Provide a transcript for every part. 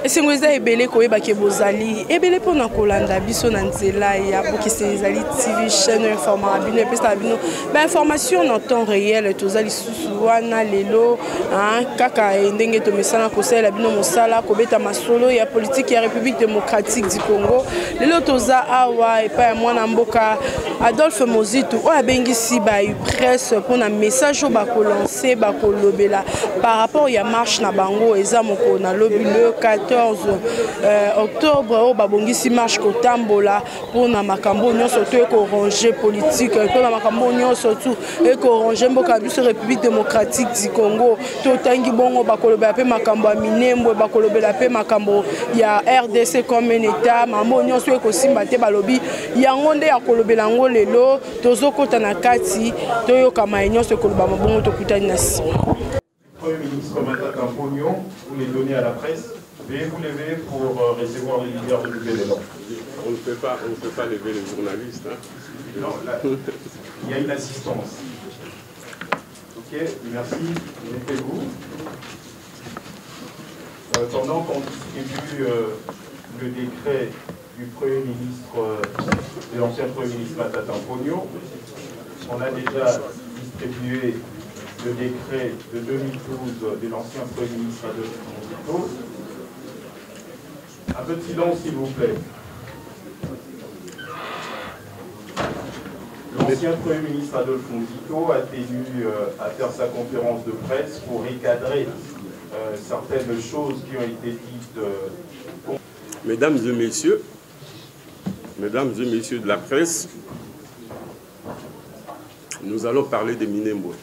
esengo eza ebele koyeba ke bozali ebele mpona kolanda biso na nzela ya bokisi ezali TV chaîne informara bino epesaka bino bainformation na temps réel toza lisusu wana lelo kaka ndenge tomesana kosalela bino mosala kobeta masolo ya politique ya République démocratique du Congo lelo toza awa epai ya mwana mboka Adolphe Mozitu oyo abengisi presse mpona message oyo bakolanse bakolobela par rapport ya marche na bango eza moko na lobi le 14 octobre oyo babongisi marche kotambola mpona makambo nyonso to ekorange politique mpona makambo nyonso tu ekorange mboka biso République démocratique du Congo totangi bongo bakolobela mpe makambo ya minembwe bakolobela mpe makambo ya RDC comme un état mambo nyonso ekosimba te balobi yango nde ya kolobela yango lelo tozokota na kati toyokama nyonso ekolobama bongo tokutani na nsima. Premier ministre Matata Mponyo, vous les donnez à la presse. Veuillez vous lever pour recevoir les leaders de l'UPDL. On ne peut pas lever les journalistes. Hein. Non, là, il y a une assistance. Ok, merci. Mettez-vous. Pendant qu'on distribue le décret du Premier ministre, de l'ancien Premier ministre Matata Mponyo, on a déjà distribué le décret de 2012 de l'ancien Premier ministre Adolphe Mozitu. Un peu de silence, s'il vous plaît. L'ancien Premier ministre Adolphe Mozitu a tenu à faire sa conférence de presse pour recadrer certaines choses qui ont été dites. Mesdames et messieurs de la presse, nous allons parler de Minembwe,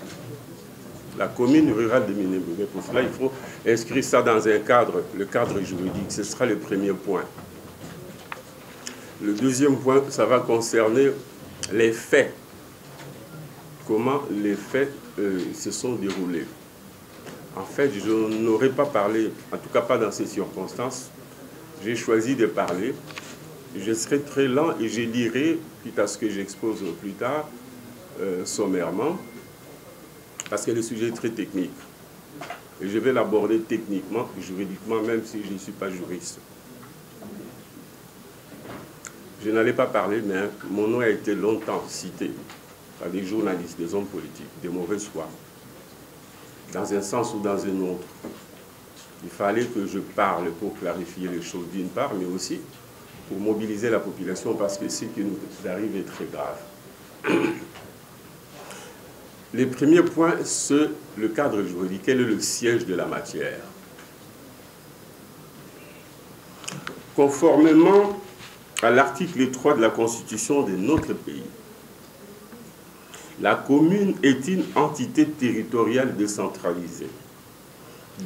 la commune rurale de Minembwe. Mais pour cela, il faut inscrire ça dans un cadre, le cadre juridique. Ce sera le premier point. Le deuxième point, ça va concerner les faits. Comment les faits se sont déroulés. En fait, je n'aurais pas parlé, en tout cas pas dans ces circonstances. J'ai choisi de parler. Je serai très lent et je lirai, quitte à ce que j'expose plus tard, sommairement, parce que le sujet est très technique. Et je vais l'aborder techniquement, juridiquement, même si je ne suis pas juriste. Je n'allais pas parler, mais mon nom a été longtemps cité par des journalistes, des hommes politiques, des mauvais foi, dans un sens ou dans un autre. Il fallait que je parle pour clarifier les choses d'une part, mais aussi pour mobiliser la population, parce que ce qui nous arrive est très grave. Le premier point, c'est le cadre juridique. Quel est le siège de la matière? Conformément à l'article 3 de la Constitution de notre pays, la commune est une entité territoriale décentralisée,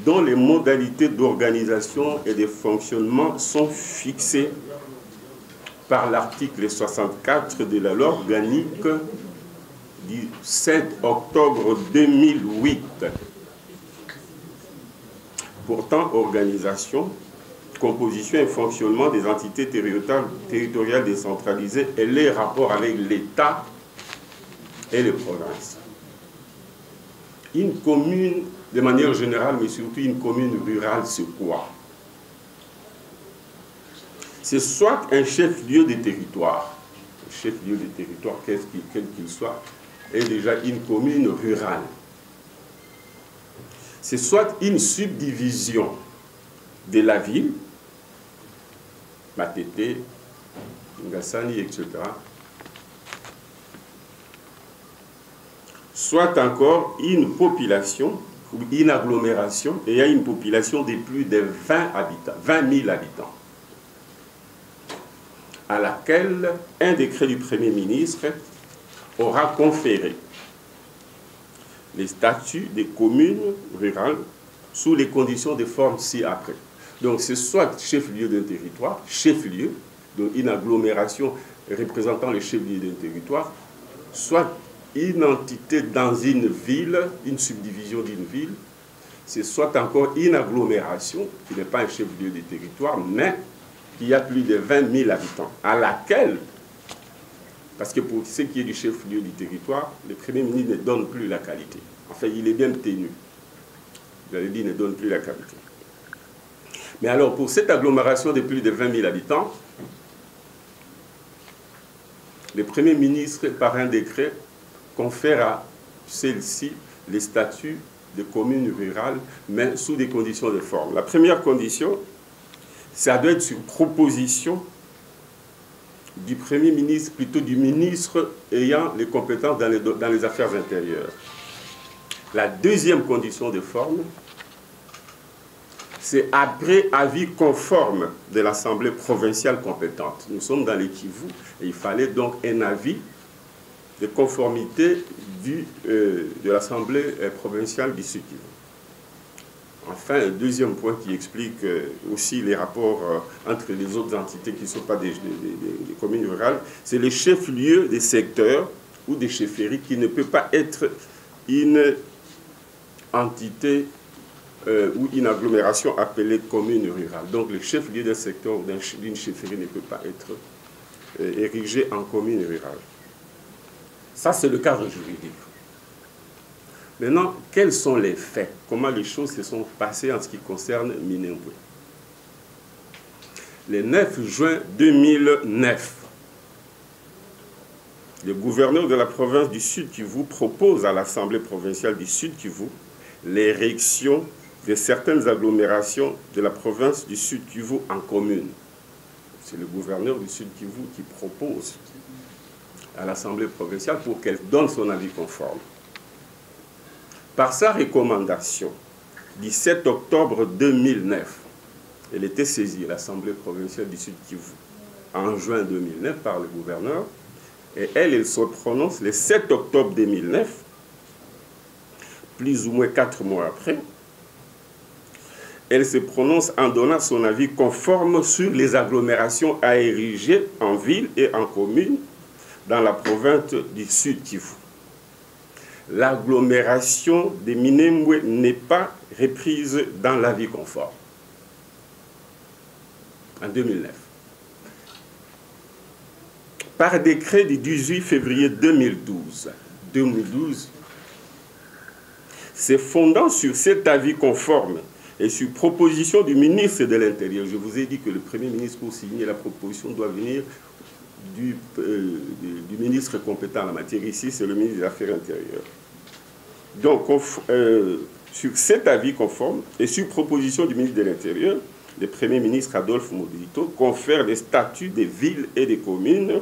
dont les modalités d'organisation et de fonctionnement sont fixées par l'article 64 de la loi organique du 7 octobre 2008. Portant organisation, composition et fonctionnement des entités territoriales décentralisées et les rapports avec l'État et les provinces. Une commune, de manière générale, mais surtout une commune rurale, c'est quoi? C'est soit un chef-lieu de territoire. Le chef-lieu de territoire, quel qu'il soit, est déjà une commune rurale. C'est soit une subdivision de la ville, Matete, Ngassani, etc. Soit encore une population, une agglomération, et il y a une population de plus de 20 000 habitants, à laquelle un décret du Premier ministre aura conféré les statuts des communes rurales sous les conditions de forme ci-après. Donc c'est soit chef-lieu d'un territoire, chef-lieu, donc une agglomération représentant le chef-lieu d'un territoire, soit une entité dans une ville, une subdivision d'une ville, c'est soit encore une agglomération, qui n'est pas un chef-lieu de territoire, mais qui a plus de 20 000 habitants, à laquelle, parce que pour ce qui est du chef-lieu du territoire, le Premier ministre ne donne plus la qualité. Enfin, il est bien tenu. J'avais dit, ne donne plus la qualité. Mais alors, pour cette agglomération de plus de 20 000 habitants, le Premier ministre, par un décret, confère à celle-ci les statuts de communes rurales, mais sous des conditions de forme. La première condition, ça doit être sur proposition du Premier ministre, plutôt du ministre ayant les compétences dans les affaires intérieures. La deuxième condition de forme, c'est après avis conforme de l'Assemblée provinciale compétente. Nous sommes dans les Kivu et il fallait donc un avis de conformité de l'Assemblée provinciale du Sud Kivu. Enfin, un deuxième point qui explique aussi les rapports entre les autres entités qui ne sont pas des communes rurales, c'est les chefs-lieux des secteurs ou des chefferies qui ne peut pas être une entité ou une agglomération appelée commune rurale. Donc le chef-lieu d'un secteur ou d'une chefferie ne peut pas être érigé en commune rurale. Ça, c'est le cadre juridique. Maintenant, quels sont les faits? Comment les choses se sont passées en ce qui concerne Minembwe? Le 9 juin 2009, le gouverneur de la province du Sud Kivu propose à l'Assemblée provinciale du Sud Kivu l'érection de certaines agglomérations de la province du Sud Kivu en commune. C'est le gouverneur du Sud Kivu qui propose à l'Assemblée provinciale pour qu'elle donne son avis conforme. Par sa recommandation, 17 octobre 2009, elle était saisie, l'Assemblée provinciale du Sud Kivu, en juin 2009 par le gouverneur, et elle se prononce le 7 octobre 2009, plus ou moins 4 mois après. Elle se prononce en donnant son avis conforme sur les agglomérations à ériger en ville et en commune dans la province du Sud Kivu. L'agglomération de Minembwe n'est pas reprise dans l'avis conforme. En 2009. Par décret du 18 février 2012, c'est fondant sur cet avis conforme et sur proposition du ministre de l'Intérieur. Je vous ai dit que le Premier ministre, pour signer la proposition, doit venir du ministre compétent en la matière. Ici, c'est le ministre des Affaires intérieures. Donc, sur cet avis conforme et sur proposition du ministre de l'Intérieur, le Premier ministre Adolphe Muzito confère les statuts des villes et des communes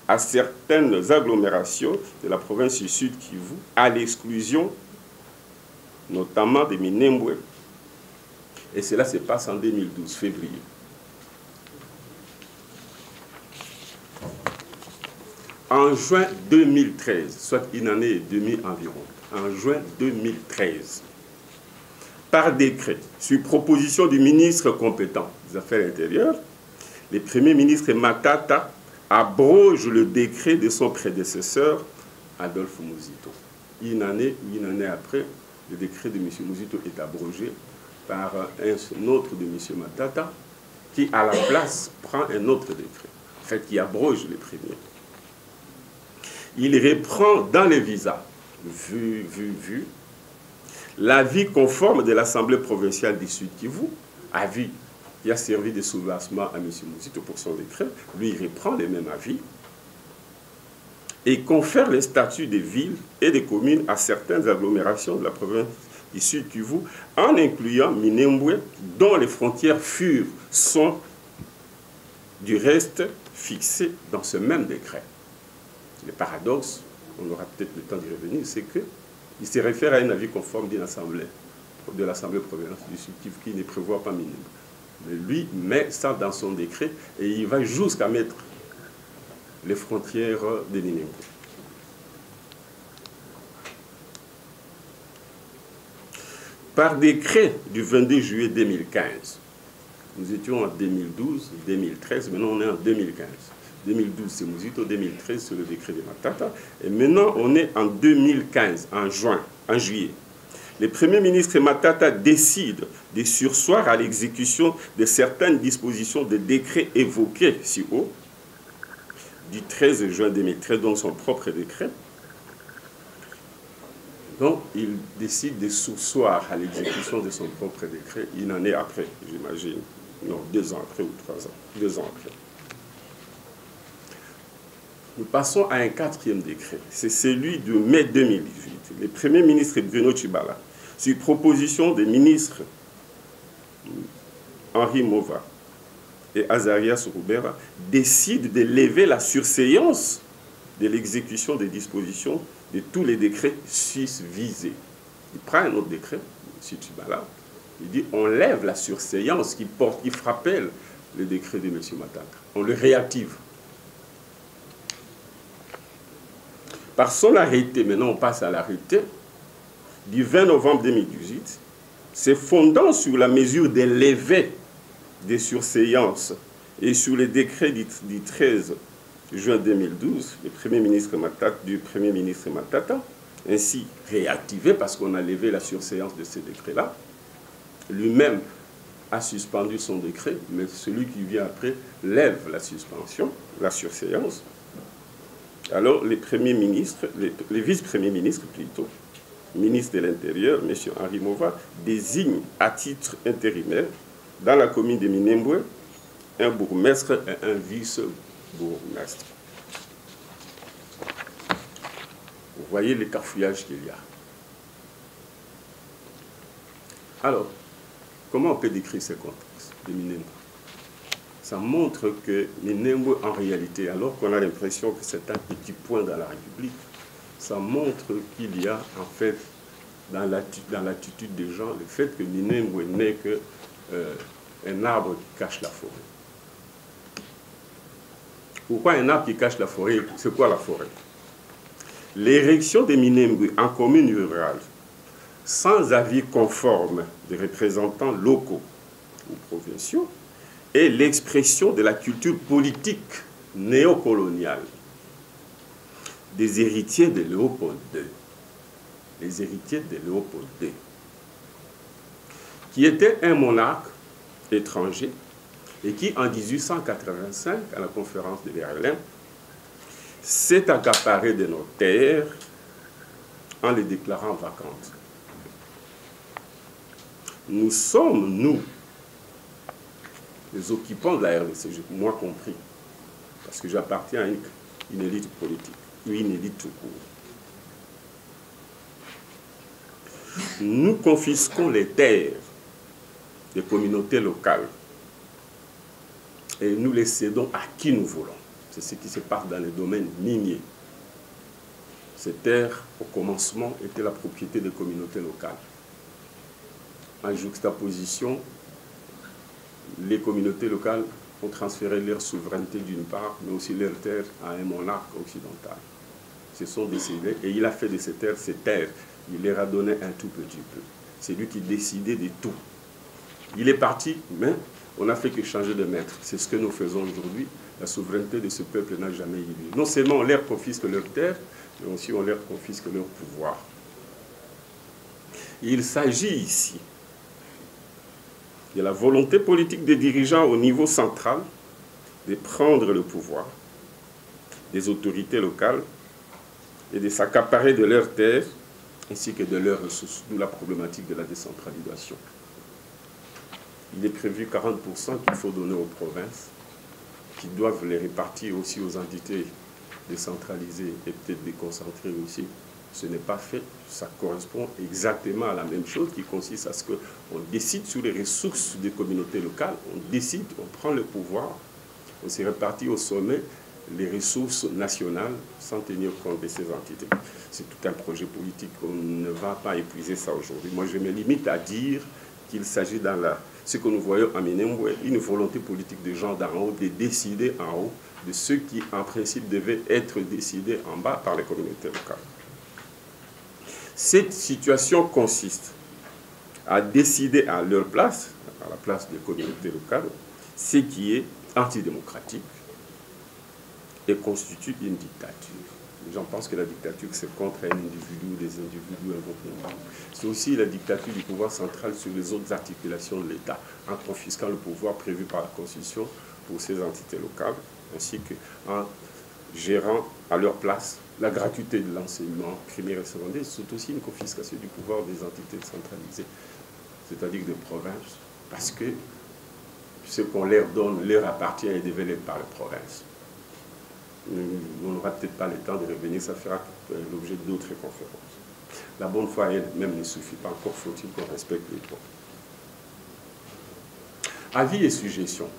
à certaines agglomérations de la province du Sud Kivu, à l'exclusion notamment de Minembwe. Et cela se passe en 2012, février. En juin 2013, soit une année et demie environ, en juin 2013, par décret, sur proposition du ministre compétent des Affaires intérieures, le Premier ministre Matata abroge le décret de son prédécesseur, Adolphe Muzito. Une année après, le décret de M. Muzito est abrogé par un autre de M. Matata, qui, à la place, prend un autre décret, en fait, qui abroge le premier. Il reprend dans les visas, vu, l'avis conforme de l'Assemblée provinciale du Sud Kivu, avis qui a servi de soubassement à M. Muzito pour son décret, lui il reprend les mêmes avis et confère les statuts des villes et des communes à certaines agglomérations de la province du Sud Kivu, en incluant Minembwe, dont les frontières sont du reste fixées dans ce même décret. Le paradoxe, on aura peut-être le temps d'y revenir, c'est qu'il se réfère à un avis conforme d'une assemblée, de l'Assemblée provinciale du Sud Kivu qui ne prévoit pas Minembwe. Mais lui met ça dans son décret et il va jusqu'à mettre les frontières de Minembwe. Par décret du 22 juillet 2015, nous étions en 2012, 2013, maintenant on est en 2015. 2012 c'est Muzito, 2013 c'est le décret de Matata, et maintenant on est en 2015, en juillet. Le Premier ministre Matata décide de surseoir à l'exécution de certaines dispositions des décrets évoqués si haut, du 13 juin 2013, donc son propre décret, Donc, il décide de surseoir à l'exécution de son propre décret une année après, j'imagine. Non, 2 ans après ou 3 ans. 2 ans après. Nous passons à un 4e décret. C'est celui de mai 2018. Le Premier ministre Bruno Tshibala, sur proposition des ministres Henri Mova et Azarias Roubera, décide de lever la surséance de l'exécution des dispositions de tous les décrets susvisés. Il prend un autre décret, M. Tshibala, il dit on lève la surséance qui frappelle le décret de M. Matata. On le réactive. Par son arrêté, maintenant on passe à l'arrêté du 20 novembre 2018, se fondant sur la mesure des levées des surséances et sur le décret du 13 juin 2012 du Premier ministre Matata, ainsi réactivé parce qu'on a levé la surséance de ces décrets-là. Lui-même a suspendu son décret, mais celui qui vient après lève la suspension, la surséance. Alors les premiers ministres, les vice-premiers ministres plutôt, ministre de l'Intérieur, M. Henri Mova, désigne à titre intérimaire dans la commune de Minembwe un bourgmestre et un vice-bourgmestre. Vous voyez le cafouillage qu'il y a. Alors, comment on peut décrire ce contexte de Minembwe? Ça montre que Minembwe, en réalité, alors qu'on a l'impression que c'est un petit point dans la République, ça montre qu'il y a, en fait, dans l'attitude des gens, le fait que Minembwe n'est qu'un arbre qui cache la forêt. Pourquoi un arbre qui cache la forêt? C'est quoi la forêt? L'érection de Minembwe en commune rurale, sans avis conforme des représentants locaux ou provinciaux, est l'expression de la culture politique néocoloniale des héritiers de Léopold II. Les héritiers de Léopold II, qui était un monarque étranger et qui, en 1885, à la conférence de Berlin, s'est accaparé de nos terres en les déclarant vacantes. Nous sommes, nous, les occupants de la RDC, moi compris, parce que j'appartiens à une élite politique, une élite tout court. Nous confisquons les terres des communautés locales et nous les cédons à qui nous voulons. C'est ce qui se passe dans les domaines miniers. Ces terres, au commencement, étaient la propriété des communautés locales. En juxtaposition, les communautés locales ont transféré leur souveraineté d'une part, mais aussi leurs terres à un monarque occidental. Ce sont décédés et il a fait de ces terres ses terres. Il leur a donné un tout petit peu. C'est lui qui décidait de tout. Il est parti, mais on n'a fait que changer de maître. C'est ce que nous faisons aujourd'hui. La souveraineté de ce peuple n'a jamais eu lieu. Non seulement on leur confisque leurs terres, mais aussi on leur confisque leur pouvoir. Il s'agit ici de la volonté politique des dirigeants au niveau central de prendre le pouvoir des autorités locales et de s'accaparer de leurs terres ainsi que de leurs ressources, d'où la problématique de la décentralisation. Il est prévu 40% qu'il faut donner aux provinces, qui doivent les répartir aussi aux entités décentralisées et peut-être déconcentrées aussi. Ce n'est pas fait, ça correspond exactement à la même chose qui consiste à ce qu'on décide sur les ressources des communautés locales, on décide, on prend le pouvoir, on se répartit au sommet les ressources nationales sans tenir compte de ces entités. C'est tout un projet politique, on ne va pas épuiser ça aujourd'hui. Moi je me limite à dire qu'il s'agit dans ce que nous voyons à Minembwe, une volonté politique des gens d'en haut, de décider en haut de ce qui en principe devait être décidé en bas par les communautés locales. Cette situation consiste à décider à leur place, à la place des communautés locales, ce qui est antidémocratique et constitue une dictature. Les gens pensent que la dictature, c'est contre un individu ou des individus, un groupe. C'est aussi la dictature du pouvoir central sur les autres articulations de l'État, en confisquant le pouvoir prévu par la Constitution pour ces entités locales, ainsi qu'en gérant à leur place la gratuité de l'enseignement primaire et secondaire, c'est aussi une confiscation du pouvoir des entités centralisées, c'est-à-dire des provinces, parce que ce qu'on leur donne leur appartient et est développé par les provinces. On n'aura peut-être pas le temps de revenir, ça fera l'objet d'autres conférences. La bonne foi elle-même ne suffit pas, encore faut-il qu'on respecte les droits. Avis et suggestions.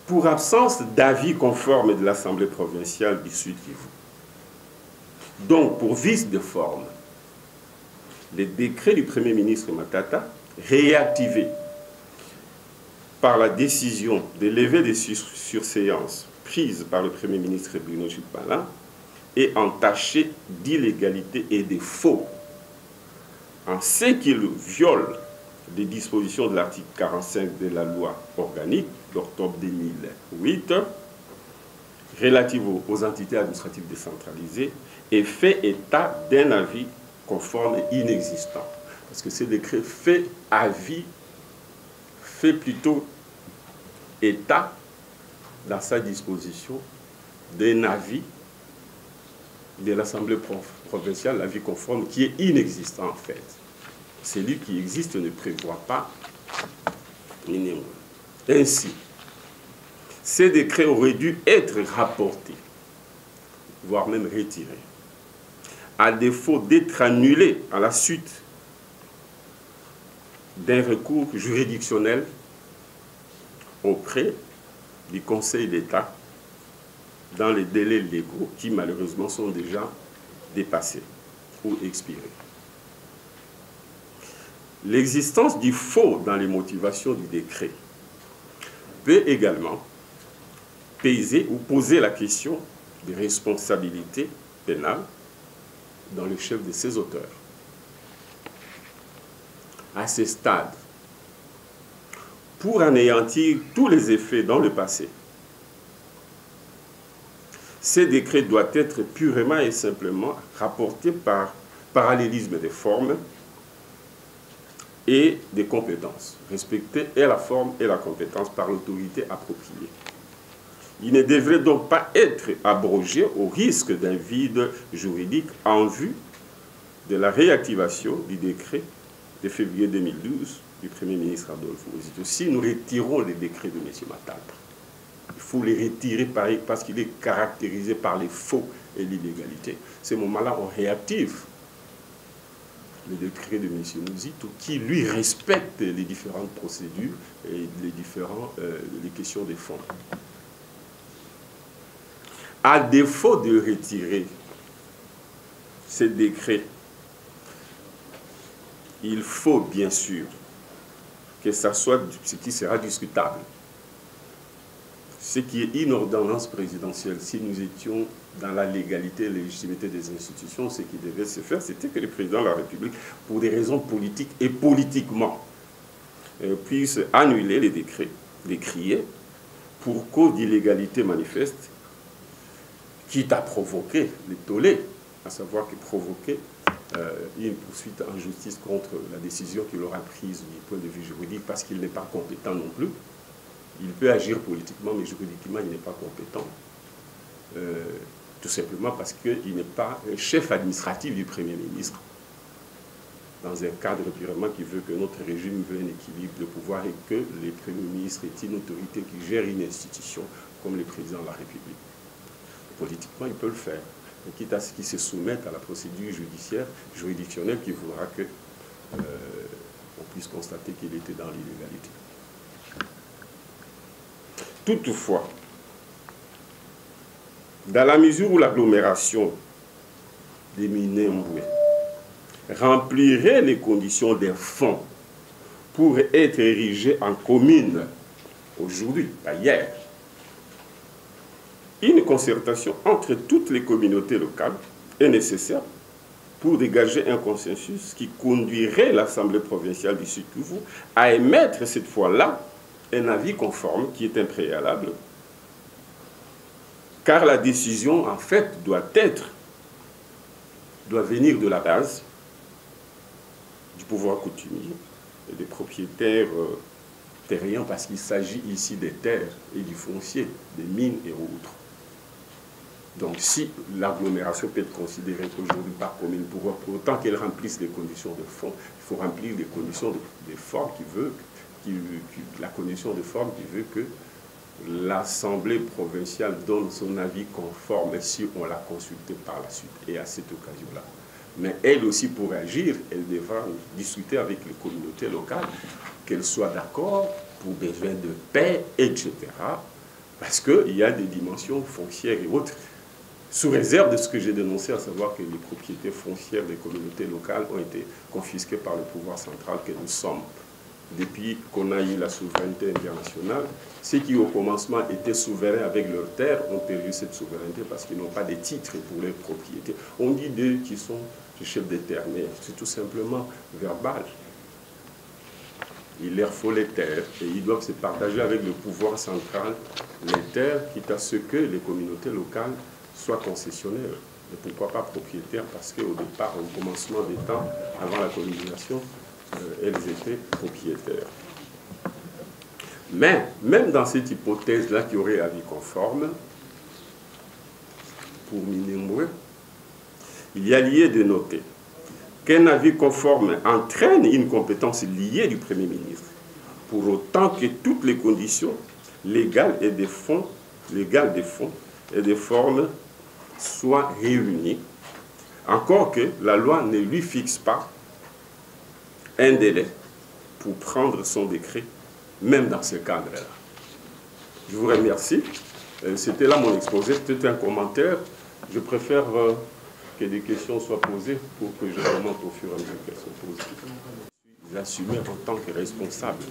Pour absence d'avis conforme de l'Assemblée provinciale du Sud Kivu, donc pour vice de forme, les décrets du Premier ministre Matata, réactivés par la décision de lever des surséances prises par le Premier ministre Bruno Tshibala et entachés d'illégalité et de faux, en ce qu'il viole des dispositions de l'article 45 de la loi organique d'octobre 2008 relative aux entités administratives décentralisées et fait état d'un avis conforme et inexistant. Parce que ce décret fait plutôt état dans sa disposition d'un avis de l'Assemblée provinciale, l'avis conforme, qui est inexistant en fait. Celui qui existe ne prévoit pas minimum. Ainsi, ces décrets auraient dû être rapportés, voire même retirés, à défaut d'être annulés à la suite d'un recours juridictionnel auprès du Conseil d'État dans les délais légaux qui malheureusement sont déjà dépassés ou expirés. L'existence du faux dans les motivations du décret peut également peser ou poser la question des responsabilités pénales dans le chef de ses auteurs. À ce stade, pour anéantir tous les effets dans le passé, ces décrets doivent être purement et simplement rapportés par parallélisme des formes et des compétences, respecter et la forme et la compétence par l'autorité appropriée. Il ne devrait donc pas être abrogé au risque d'un vide juridique en vue de la réactivation du décret de février 2012 du Premier ministre Adolphe Osito. Si nous retirons les décrets de M. Matata, il faut les retirer parce qu'il est caractérisé par les faux et l'illégalité. À ce moment-là, on réactive le décret de M. Mouzito qui, lui, respecte les différentes procédures et les questions des fonds. À défaut de retirer ces décrets, il faut bien sûr que ça soit ce qui sera discutable. Ce qui est une ordonnance présidentielle, si nous étions dans la légalité et la légitimité des institutions, ce qui devait se faire, c'était que le président de la République, pour des raisons politiques et politiquement, puisse annuler les décrets, décriés, pour cause d'illégalité manifeste, quitte à provoquer les tollés, à savoir que provoquer une poursuite en justice contre la décision qu'il aura prise du point de vue juridique, parce qu'il n'est pas compétent non plus. Il peut agir politiquement, mais juridiquement, il n'est pas compétent. Tout simplement parce qu'il n'est pas chef administratif du Premier ministre. Dans un cadre purement qui veut que notre régime veut un équilibre de pouvoir et que le Premier ministre est une autorité qui gère une institution comme le président de la République. Politiquement, il peut le faire. Mais quitte à ce qu'il se soumette à la procédure juridictionnelle qui voudra que on puisse constater qu'il était dans l'illégalité. Toutefois, dans la mesure où l'agglomération des Minembwe remplirait les conditions des fonds pour être érigée en commune aujourd'hui, pas hier, une concertation entre toutes les communautés locales est nécessaire pour dégager un consensus qui conduirait l'Assemblée provinciale du Sud Kivu à émettre cette fois-là un avis conforme qui est un préalable, car la décision, en fait, doit venir de la base du pouvoir coutumier et des propriétaires terriens, parce qu'il s'agit ici des terres et du foncier, des mines et autres. Donc si l'agglomération peut être considérée aujourd'hui par commune, pour autant qu'elle remplisse les conditions de fond, il faut remplir les conditions de forme la condition de forme qui veut que l'Assemblée provinciale donne son avis conforme si on l'a consulté par la suite. Et à cette occasion-là. Mais elle aussi, pour agir, elle devra discuter avec les communautés locales, qu'elles soient d'accord pour besoin de paix, etc. Parce qu'il y a des dimensions foncières et autres, sous réserve de ce que j'ai dénoncé, à savoir que les propriétés foncières des communautés locales ont été confisquées par le pouvoir central que nous sommes. Depuis qu'on a eu la souveraineté internationale, ceux qui au commencement étaient souverains avec leurs terres ont perdu cette souveraineté parce qu'ils n'ont pas de titres pour leurs propriétés. On dit d'eux qui sont les chefs des terres, mais c'est tout simplement verbal. Il leur faut les terres et ils doivent se partager avec le pouvoir central les terres, quitte à ce que les communautés locales soient concessionnaires. Et pourquoi pas propriétaires, parce qu'au départ, au commencement des temps, avant la colonisation, elles étaient propriétaires. Mais, même dans cette hypothèse-là qui aurait avis conforme, pour Minembwe, il y a lieu de noter qu'un avis conforme entraîne une compétence liée du Premier ministre, pour autant que toutes les conditions légales et des fonds et des formes soient réunies, encore que la loi ne lui fixe pas un délai pour prendre son décret, même dans ce cadre-là. Je vous remercie. C'était là mon exposé. C'était un commentaire. Je préfère que des questions soient posées pour que je remonte au fur et à mesure qu'elles sont posées. J'assume en tant que responsable.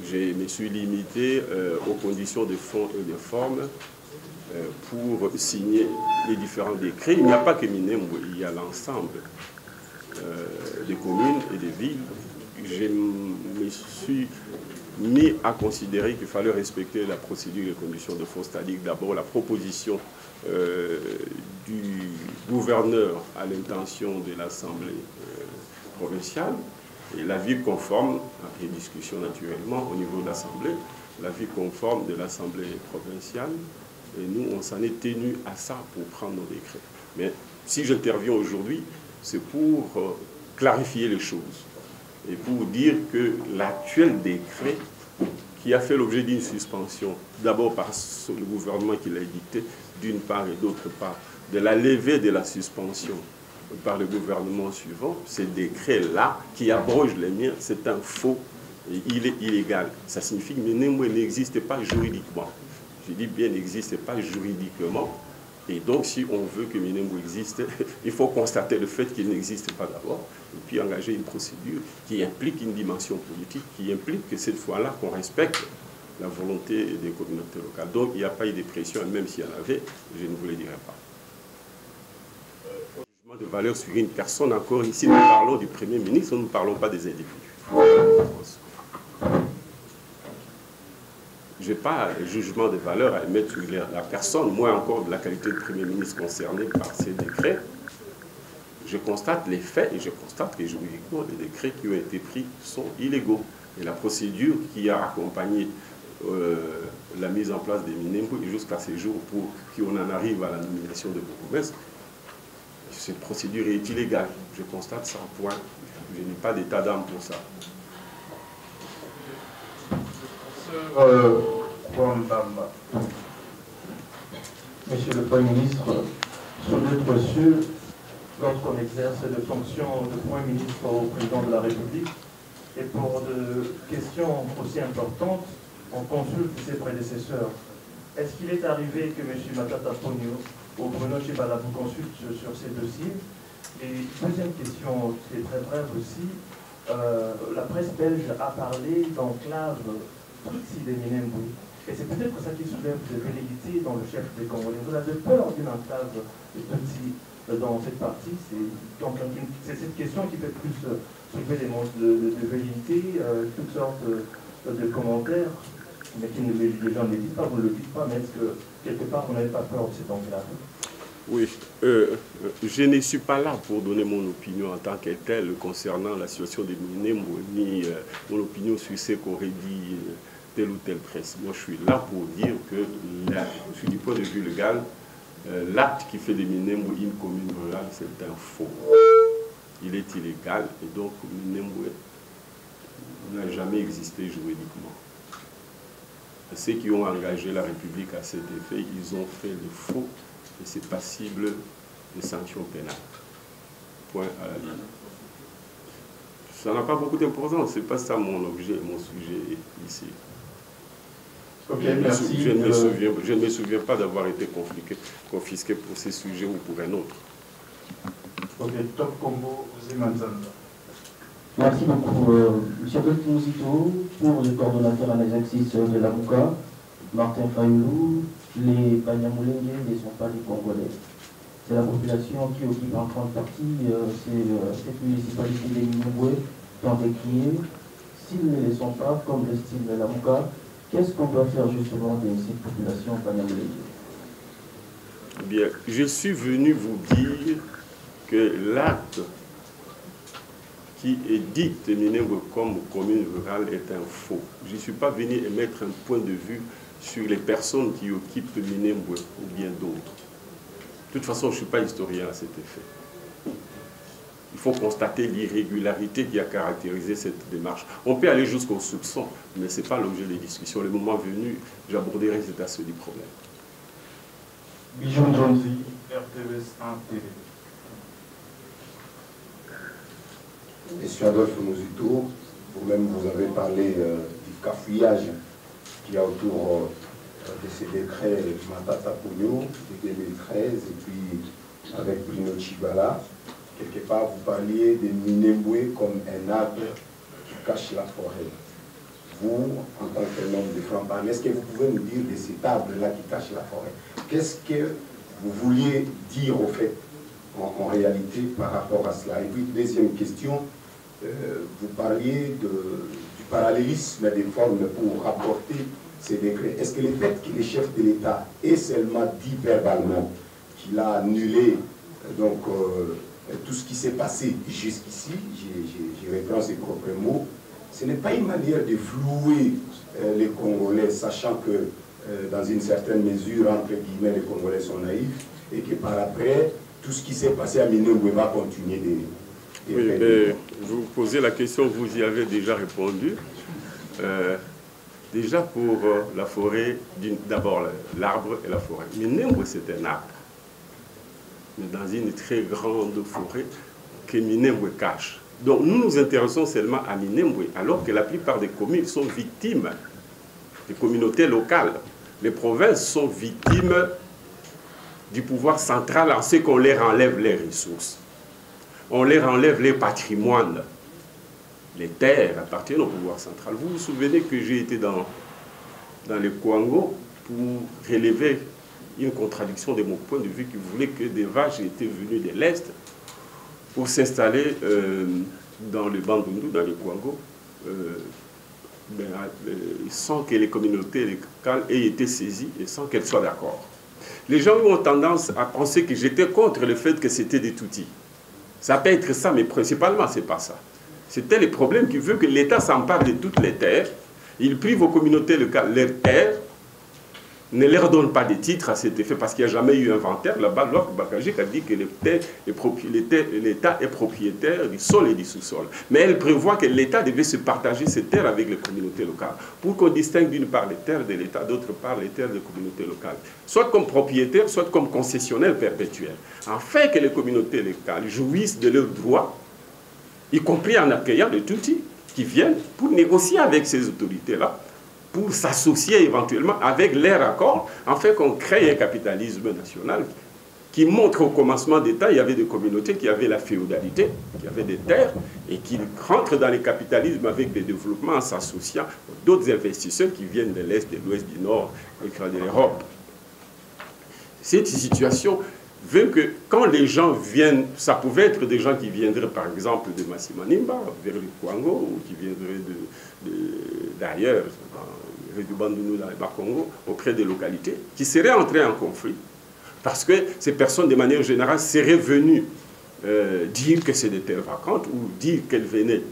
Je me suis limité aux conditions de fond et de forme pour signer les différents décrets. Il n'y a pas que Minembwe, il y a l'ensemble des communes et des villes. Je me suis mis à considérer qu'il fallait respecter la procédure et les conditions de fond, c'est-à-dire d'abord la proposition du gouverneur à l'intention de l'Assemblée provinciale et l'avis conforme, après discussion naturellement au niveau de l'Assemblée, l'avis conforme de l'Assemblée provinciale. Et nous, on s'en est tenu à ça pour prendre nos décrets. Mais si j'interviens aujourd'hui, c'est pour clarifier les choses et pour dire que l'actuel décret qui a fait l'objet d'une suspension, d'abord par le gouvernement qui l'a édicté, d'une part, et d'autre part, de la levée de la suspension par le gouvernement suivant, ce décret-là, qui abroge les miens, c'est un faux et il est illégal. Ça signifie que Minembwe n'existe pas juridiquement. Je dis bien n'existe pas juridiquement. Et donc, si on veut que Minembwe existe, il faut constater le fait qu'il n'existe pas d'abord, et puis engager une procédure qui implique une dimension politique, qui implique que cette fois-là, qu'on respecte la volonté des communautés locales. Donc, il n'y a pas eu de pression, et même s'il y en avait, je ne vous le dirai pas. Jugement de valeur sur une personne, encore ici, nous parlons du Premier ministre, nous ne parlons pas des individus. Je n'ai pas un jugement de valeur à émettre sur la personne, moins encore de la qualité de Premier ministre concerné par ces décrets. Je constate les faits et je constate que juridiquement, les décrets qui ont été pris sont illégaux. Et la procédure qui a accompagné la mise en place des Minembwe jusqu'à ces jours pour qu'on en arrive à la nomination de bourgmestre, cette procédure est illégale. Je constate ça, point. Je n'ai pas d'état d'âme pour ça. Monsieur le Premier ministre, sur notre cieux, lorsqu'on exerce des fonctions de Premier ministre au Président de la République, et pour des questions aussi importantes, on consulte ses prédécesseurs. Est-ce qu'il est arrivé que M. Matata Ponyo ou Bruno Tshibala vous consulte sur ces dossiers? Et deuxième question, c'est très brève aussi, la presse belge a parlé d'enclave Tutsi des Minembwe. Et c'est peut-être ça qui soulève des velléités dans le chef des Congolais. Vous avez peur d'une enclave Tutsi dans cette partie? C'est cette question qui fait plus soulever des mots de velléités, toutes sortes de commentaires, mais qui les gens ne disent pas, vous ne le dites pas, mais est-ce que quelque part vous n'avez pas peur de cette enclave? Oui, je ne suis pas là pour donner mon opinion en tant que telle concernant la situation des Minembwe, ni mon opinion sur ce qu'aurait dit telle ou telle presse. Moi, je suis là pour dire que, du point de vue légal, l'acte qui fait de Minembwe une commune rurale, c'est un faux. Il est illégal et donc Minembwe n'a jamais existé juridiquement. Ceux qui ont engagé la République à cet effet, ils ont fait le faux et c'est passible de sanctions pénales. Point à la ligne. Ça n'a pas beaucoup d'importance, c'est pas ça mon objet, mon sujet ici. Okay, merci. Je ne me souviens pas d'avoir été confisqué pour ce sujet ou pour un autre. Ok, Top Combo, Zimanzanda. Merci beaucoup, M. Mouzito, pour le coordonnateur en exercice de la MOUCA, Martin Fayoulou. Les Banyamulenge ne sont pas des Congolais. C'est la population qui occupe en grande partie cette municipalité de Minembwe, tant décriée. S'ils ne le sont pas, comme l'estime la MOUCA, qu'est-ce qu'on doit faire justement de cette population Banyamulenge? Bien, je suis venu vous dire que l'acte qui édicte Minembwe comme commune rurale est un faux. Je ne suis pas venu émettre un point de vue sur les personnes qui occupent Minembwe ou bien d'autres. De toute façon, je ne suis pas historien à cet effet. Il faut constater l'irrégularité qui a caractérisé cette démarche. On peut aller jusqu'au soupçon, mais ce n'est pas l'objet des discussions. Le moment venu, j'aborderai cet aspect du problème. Bijon Jonzi, RTVS 1 TV. Monsieur Adolphe Mouzito, vous-même vous avez parlé du cafouillage qu'il y a autour de ces décrets Matata Pugno de 2013 et puis avec Bruno Chibala. Quelque part, vous parliez de Minembwe comme un arbre qui cache la forêt. Vous, en tant qu'un homme de franc-parler, est-ce que vous pouvez nous dire de cet arbre-là qui cache la forêt? Qu'est-ce que vous vouliez dire au fait, en réalité, par rapport à cela? Et puis, deuxième question, vous parliez du parallélisme des formes pour apporter ces décrets. Est-ce que le fait que le chef de l'État ait seulement dit verbalement qu'il a annulé donc, tout ce qui s'est passé jusqu'ici, je reprends ses propres mots, ce n'est pas une manière de flouer les Congolais, sachant que dans une certaine mesure, entre guillemets, les Congolais sont naïfs et que par après, tout ce qui s'est passé à Minembwe va continuer de oui, vous posez la question, vous y avez déjà répondu. Déjà pour la forêt, d'abord l'arbre et la forêt. Minembwe, c'est un arbre. Mais dans une très grande forêt que Minembwe cache. Donc nous nous intéressons seulement à Minembwe, alors que la plupart des communes sont victimes des communautés locales. Les provinces sont victimes du pouvoir central en ce qu'on leur enlève les ressources. On leur enlève les patrimoines. Les terres appartiennent au pouvoir central. Vous vous souvenez que j'ai été dans le Kwango pour relever une contradiction de mon point de vue qui voulait que des vaches étaient venues de l'Est pour s'installer dans le Bandundu, dans le Kwango, sans que les communautés locales aient été saisies et sans qu'elles soient d'accord. Les gens ont tendance à penser que j'étais contre le fait que c'était des toutis. Ça peut être ça, mais principalement, ce n'est pas ça. C'était le problème qui veut que l'État s'empare de toutes les terres. Il prive aux communautés locales leurs terres, ne leur donne pas de titres à cet effet, parce qu'il n'y a jamais eu inventaire. Là-bas, Lok Bakajik a dit que l'État est propriétaire du sol et du sous-sol. Mais elle prévoit que l'État devait se partager ces terres avec les communautés locales, pour qu'on distingue d'une part les terres de l'État, d'autre part les terres des communautés locales, soit comme propriétaires, soit comme concessionnaires perpétuels, afin que les communautés locales jouissent de leurs droits, y compris en accueillant les Tutsis qui viennent pour négocier avec ces autorités-là, pour s'associer éventuellement avec leur accord, afin qu'on crée un capitalisme national qui montre au commencement d'État, il y avait des communautés qui avaient la féodalité, qui avaient des terres, et qui rentrent dans le capitalisme avec des développements en s'associant d'autres investisseurs qui viennent de l'Est, de l'Ouest, du Nord, de l'Europe. Cette situation veut que quand les gens viennent, ça pouvait être des gens qui viendraient par exemple de Massimanimba, vers le Kwango, ou qui viendraient d'ailleurs, du Bandundu dans le Bas-Congo, auprès des localités, qui seraient entrés en conflit, parce que ces personnes, de manière générale, seraient venues dire que c'est des terres vacantes, ou dire qu'elles venaient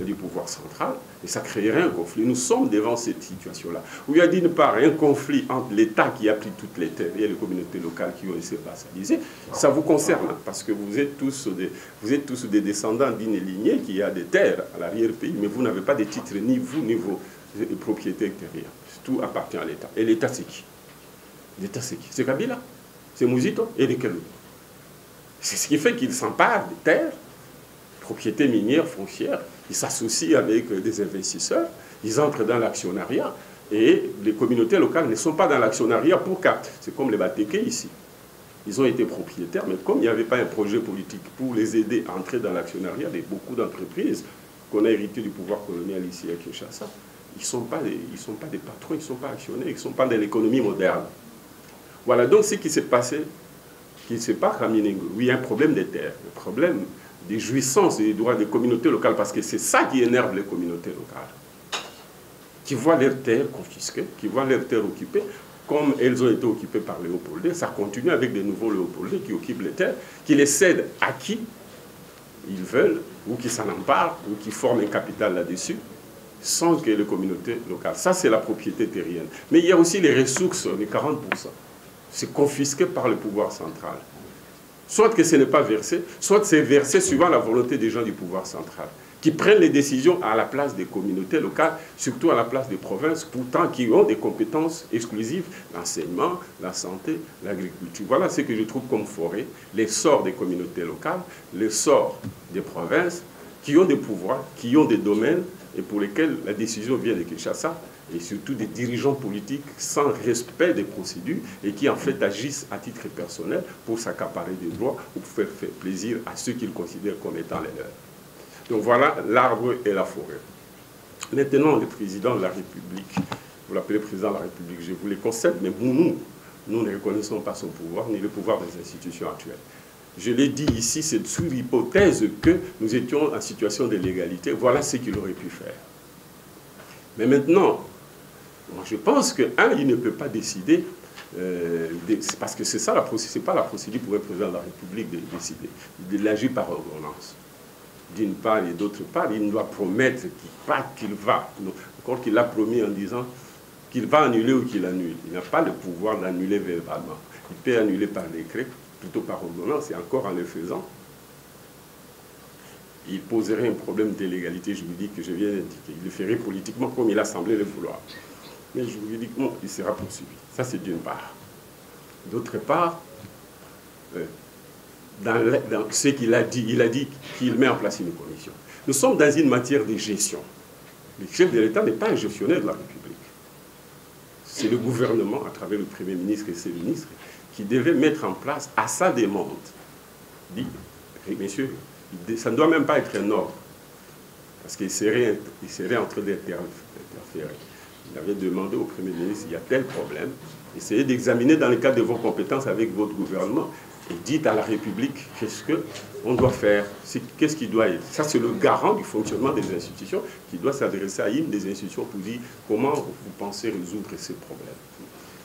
du pouvoir central, et ça créerait un conflit. Nous sommes devant cette situation-là, où il y a d'une part un conflit entre l'État qui a pris toutes les terres et les communautés locales qui ont essayé de vassaliser. Ça vous concerne, parce que vous êtes tous des descendants d'une lignée qui a des terres à l'arrière-pays, mais vous n'avez pas de titres, ni vous, ni vos propriétés extérieures. Tout appartient à l'État. Et l'État, c'est qui? L'État, c'est qui? C'est Kabila, c'est Mouzito et les Kelou. C'est ce qui fait qu'ils s'emparent des terres, propriétés minières, foncières, ils s'associent avec des investisseurs, ils entrent dans l'actionnariat, et les communautés locales ne sont pas dans l'actionnariat pour quatre. C'est comme les Batéké ici. Ils ont été propriétaires, mais comme il n'y avait pas un projet politique pour les aider à entrer dans l'actionnariat, de beaucoup d'entreprises qu'on a hérité du pouvoir colonial ici à Kinshasa, ils ne sont pas des patrons, ils ne sont pas actionnaires, ils ne sont pas dans l'économie moderne. Voilà donc ce qui s'est passé, qui ne s'est pas ramené. Oui, il y a un problème des terres, un problème des jouissances et des droits des communautés locales, parce que c'est ça qui énerve les communautés locales, qui voient leurs terres confisquées, qui voient leurs terres occupées, comme elles ont été occupées par les Léopoldais. Ça continue avec des nouveaux Léopoldais qui occupent les terres, qui les cèdent à qui ils veulent, ou qui s'en emparent, ou qui forment un capital là-dessus, sans que les communautés locales. Ça, c'est la propriété terrienne. Mais il y a aussi les ressources, les 40%. C'est confisqué par le pouvoir central. Soit que ce n'est pas versé, soit c'est versé suivant la volonté des gens du pouvoir central, qui prennent les décisions à la place des communautés locales, surtout à la place des provinces, pourtant qui ont des compétences exclusives, l'enseignement, la santé, l'agriculture. Voilà ce que je trouve comme forêt, l'essor des communautés locales, l'essor des provinces, qui ont des pouvoirs, qui ont des domaines, et pour lesquels la décision vient de Kinshasa, et surtout des dirigeants politiques sans respect des procédures et qui en fait agissent à titre personnel pour s'accaparer des droits ou pour faire plaisir à ceux qu'ils considèrent comme étant les leurs. Donc voilà l'arbre et la forêt. Maintenant, le président de la République, vous l'appelez président de la République, je vous le concède, mais nous ne reconnaissons pas son pouvoir ni le pouvoir des institutions actuelles. Je l'ai dit ici, c'est sous l'hypothèse que nous étions en situation de légalité. Voilà ce qu'il aurait pu faire. Mais maintenant, moi je pense que, il ne peut pas décider, parce que c'est ça, c'est pas la procédure pour un président de la République de décider. Il agit par ordonnance. D'une part et d'autre part, il doit promettre qu'il va, encore qu'il l'a promis en disant qu'il va annuler ou qu'il annule. Il n'a pas le pouvoir d'annuler verbalement. Il peut annuler par décret, plutôt par ordonnance, et encore en le faisant, il poserait un problème d'illégalité juridique que je viens d'indiquer. Il le ferait politiquement comme il a semblé le vouloir. Mais juridiquement, il sera poursuivi. Ça, c'est d'une part. D'autre part, dans ce qu'il a dit, il a dit qu'il met en place une commission. Nous sommes dans une matière de gestion. Le chef de l'État n'est pas un gestionnaire de la République. C'est le gouvernement, à travers le Premier ministre et ses ministres, qui devait mettre en place à sa demande. Dit, messieurs, ça ne doit même pas être un ordre, parce qu'il serait en train d'interférer. Il avait demandé au Premier ministre, il y a tel problème, essayez d'examiner dans le cadre de vos compétences avec votre gouvernement, et dites à la République qu'est-ce qu'on doit faire, qu'est-ce qui doit être. Ça, c'est le garant du fonctionnement des institutions qui doit s'adresser à une des institutions pour dire comment vous pensez résoudre ces problèmes.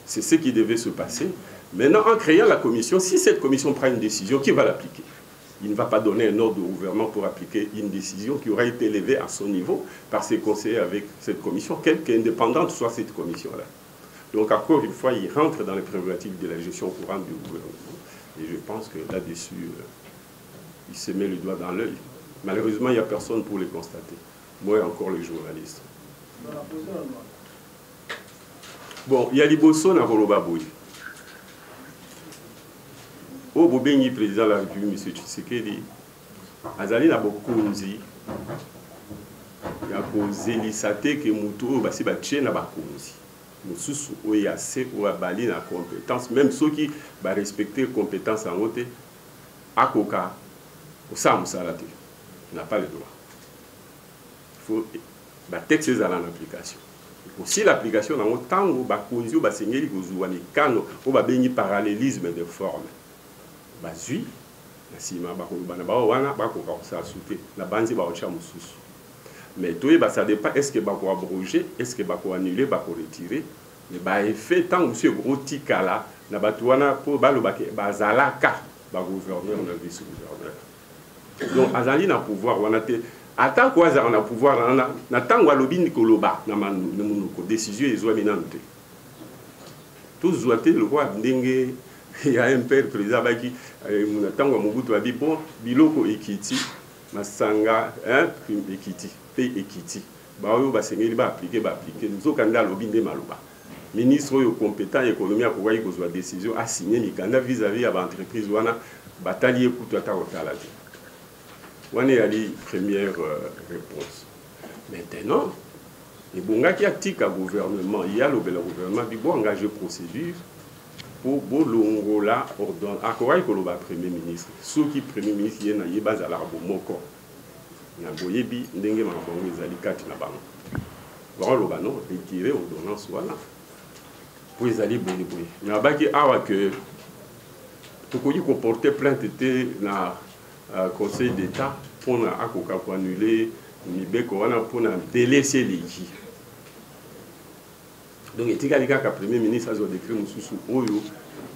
C'est ce qui devait se passer. Maintenant, en créant la commission, si cette commission prend une décision, qui va l'appliquer? Il ne va pas donner un ordre au gouvernement pour appliquer une décision qui aura été élevée à son niveau par ses conseillers avec cette commission, quelque indépendante soit cette commission-là. Donc, encore une fois, il rentre dans les prérogatives de la gestion courante du gouvernement. Et je pense que là-dessus, il se met le doigt dans l'œil. Malheureusement, il n'y a personne pour le constater. Moi et encore les journalistes. Bon, il y a Liboso na Bolobaboui. Au Bobengi, président de la République, M. Tshisekedi, Azali na Bokonzi, il y a Kozelisate que Moutou, Basi Baché na Bakonzi. Mosusu oyase ou abali na compétence, même ceux qui va respecter les compétences en haute, à Koka, au Samusalate, n'a pas le droit. Il faut texte en application. Aussi l'application dans autant où Bakonzi ou Basengeli Gozouani Kano ou Babeni parallélisme de formes. Bazui, na sima Bakoba na Bawana, Bakoka sa souté, na Banzi Baocha Mosusu. Mais tout ça dépend, est-ce que Bako abroger, est-ce que Bako annuler, Bako retirer. Mais bah fait tant monsieur Grotikala, na Batouana pour Balobake, Bazalaka, gouverneur, on a vice-gouverneur. Donc Azali n'a pouvoir, on a été ata ko azala na pouvoir na tango alobi nikoloba na monoko décision ezwami nanu te tozwa te lokwa ndenge ya un père président baki na tango ya Mobutu abi bon biloko ekiti masanga ekiti pe ekiti baoyo basengeli baaplike nzokanda alobi nde maloba ministre oyo compétent économie akokai kozwa décision asigné mikanda vis-à-vis ya baentreprise wana batali ekutu ata kotala te wana yali première réponse. Maintenant ebongaki atika gouvernement ya lobela gouvernement bi bo engagé procédure pour bolongola ordonne akokai koloba premier ministre soki premier ministre ye na ye bazala bomoko na boyebi ndenge makambo ezali kati na bango bakoloba non retirer ordonnance wana po ezali boye na baki awa que tokoki comporter plainte te na Conseil d'État pour annuler mibeko wana pour délaisser les J. Donc etikali kaka premier ministre azo décret mususu oyo